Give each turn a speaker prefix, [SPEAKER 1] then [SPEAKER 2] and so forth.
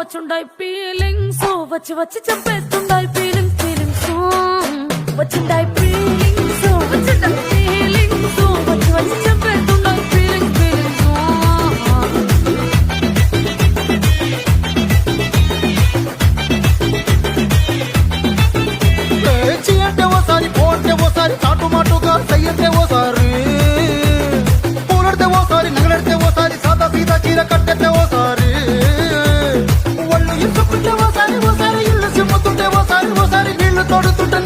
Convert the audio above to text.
[SPEAKER 1] వచ్చుండాయి feelings వచ్చి వచ్చి చంపేస్తుండాయి feelings feelings వచ్చిండాయి feelings వచ్చిండాయి feelings వచ్చి వచ్చి చంపేస్తుండాయి ఫీలింగ్స్ ఫీలింగ్స్
[SPEAKER 2] అంటే ఓసారి పోంటే ఓసారి చాటు మాటుగా సయ్యంటే ఓసారి పూలడితే ఓసారి నగలడితే ఓసారి సాదా సీదా చీర కట్టెట్టే ఓసారి ఒళ్ళు ఇసుకుంటే ఓసారి ఓసారి ఇల్లు సిమ్ముతుంటే ఓసారి ఓసారి నీళ్లు తోడుతుంటే